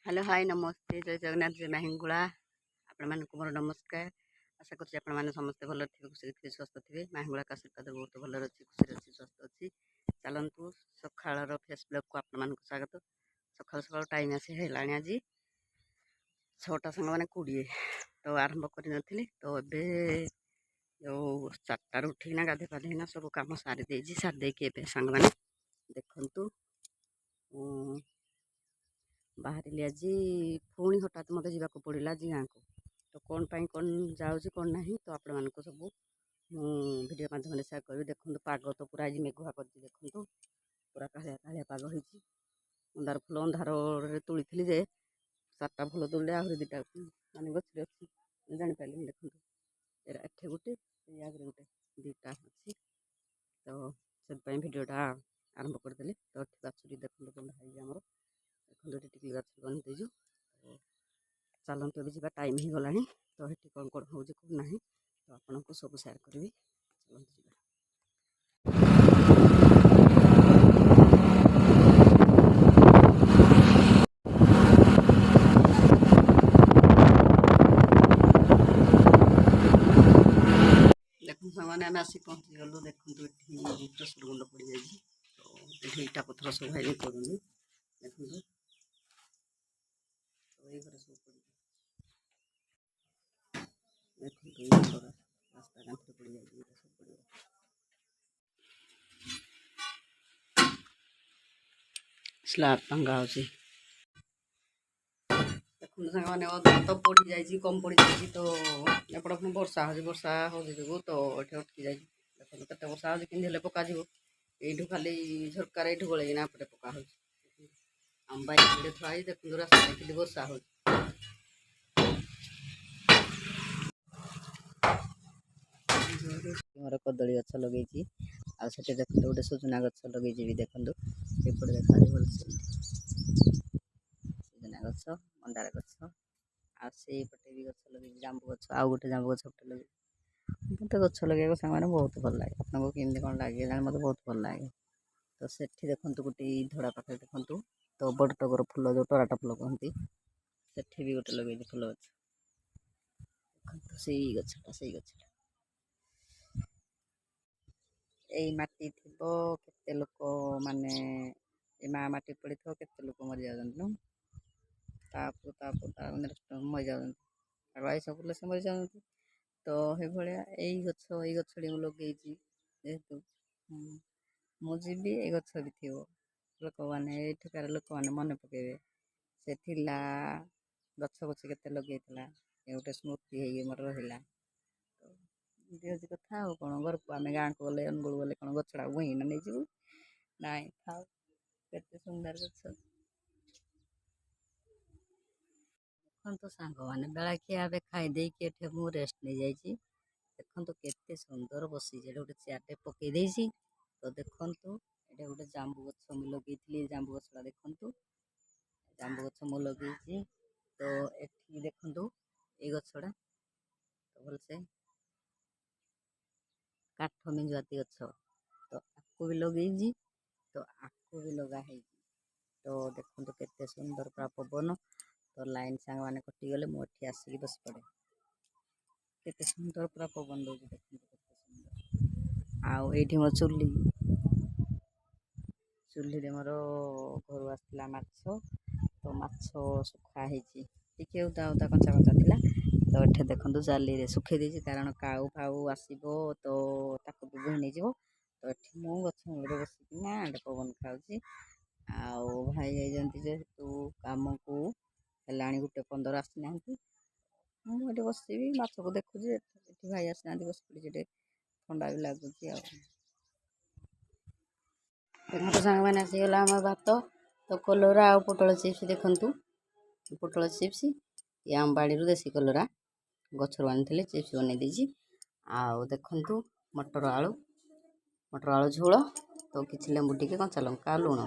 Hello hi नमस्ते जय जगन्नाथ जय माहिंगुला आपण मानक मोर नमस्कार। आशा कर समस्ते भल थे खुशी थे स्वस्थ थे। माहिंगुला का आशीर्वाद बहुत भल अच्छी खुशी अच्छी स्वस्थ अच्छी। चलतु सकाल फेस ब्लॉग को आपण स्वागत। सकाल सकाल टाइम आसी है आज 6टा सांग मैंने 20 तो आरंभ कर तो ए जो 4टार उठिना गाधे पाधेना सब कम सारी सारी सांग मैंने देखु बाहर आज पुणी हठात मत जावाक पड़ा आज गाँव को तो कौन पाई कौन जाऊँगी कौन ना तो आपण मानक सब वीडियो माध्यम सेयार करी। देखो पाग तो पूरा आज मेघुआ कर देखो पूरा कालिया कालिया पाग हो मंदार फुल अंधार तुली थी जे 7टा फुल तुले आहरी 2टा माने गचरे अच्छी जापारे देखो एठे गोटे आगे गोटे 2टा अच्छी तो से भिडटा आरंभ करदे। तो बाछुरी देखो बंधा आमर देखो टिकी बाछुरी बंध देजु। चलतु अभी जावा टाइम ही गला तो ये कौन कौन हो कौन ना तो आपन को सब सेयार करी। चलतु जा देखो सामान आम आसी पहुँची गलु। देखो ये प्रेसर गुंड पड़ जाए तो ये इटा पथर सब भाई करूँ देखो तो ये घर सब पड़ देखो रास्ता कांथ पड़ जाए सब पड़ स्लाब भंगा हो देखो साने तो पड़ जाए कम पड़ जाए तो एपट पुणी वर्षा हो जो तो ये अटकी जाए देखो केत वर्षा हो कि पका यू खाली झरकार यू गोलैना एपटे पका हो आम बाइक थी देखो रास्ता देखिए वर्षा हो मोर कदली गछ लगे आठ देखते गोटे सुजना गछ लगे भी देखो एपटे देखा भल सुजना गछ मंदार गछ आईपटे भी गछ लगे जांबू गछ आउ गोटे जांबू गछ गए लगे मत गछ लगे सामान बहुत भल लगे आपको केमती कौन लगे मत बहुत भल लगे। तो सेठी देखु गोटे धड़ा पाखे देखु तो बड़ टगर फुल जो टराटा फुल कहती सेठी भी गोटे लगे फुल गछ देखो से गछटा यही माटी थी केते लोक माने माँ माटी पड़ी थो केते लोक मरी जाऊँ मरी जाऊँ आई सब से मरी जाऊँ। तो ये भाया यही गछड़ी लगे जेहेतु मुझे ये गछ भी थी लोक मैंने ये लोक मैंने मन पकेबे से थिला गछ गछ के लगे गोटे स्मृति है मोर रहा तो हूँ कथा कौन घर को आम गाँव को गले अनुगुल गले कौन गछड़ा बुही ना नहीं जीव ना था के सुंदर गछ देखो सांग मैंने बेलाखिया खाई देकी रेस्ट नहीं जाइए देखो केते सुंदर बसी गोटे चेयरटे पकई देसी तो देखु ये गोटे जांबू गछ मुझे लगे जांबू गछटा देखु जांबू गछ मु लगे तो ये देखु ये गछड़ा तो भलसे काठ मेजुआती गछ तो आपको भी लगे तो आपको भी लगा है तो देखो केते सुंदर पूरा पवन तो लाइन सांग मैंने कटिगले मुझे आसिक बस पड़े केते सुंदर पूरा पवन दौर देखते केते सुंदर आउ ये मो चूल्ही मोर घर आसला माछ तो माछ सुखाही टे उदा उदा कंचा कंचा थिला तो ये देखो जाली सुखे देती कारण काऊ फाऊ आसो तो ताक भी बोही नहीं जीव तो ये मु गछ मूल बसिकिना पवन खाऊँ आउ भाई जाइए जेहेतु कम को है गोटे 15 आसी ना मुझे बसबी माछ को देखुची भाई आसी ना बस पड़े ठंडा भी लगुच देखो सांग मैंने आसीगला आम भात तो कलरा आ पोटल चिप्स देखु पोटल चिप्स ये आम बाड़ी देसी कलरा गचर आनी चिप्स बन देजी आउ देखु मटर आलू झोल तो किसी लेंबू टे कंचा लंका लुण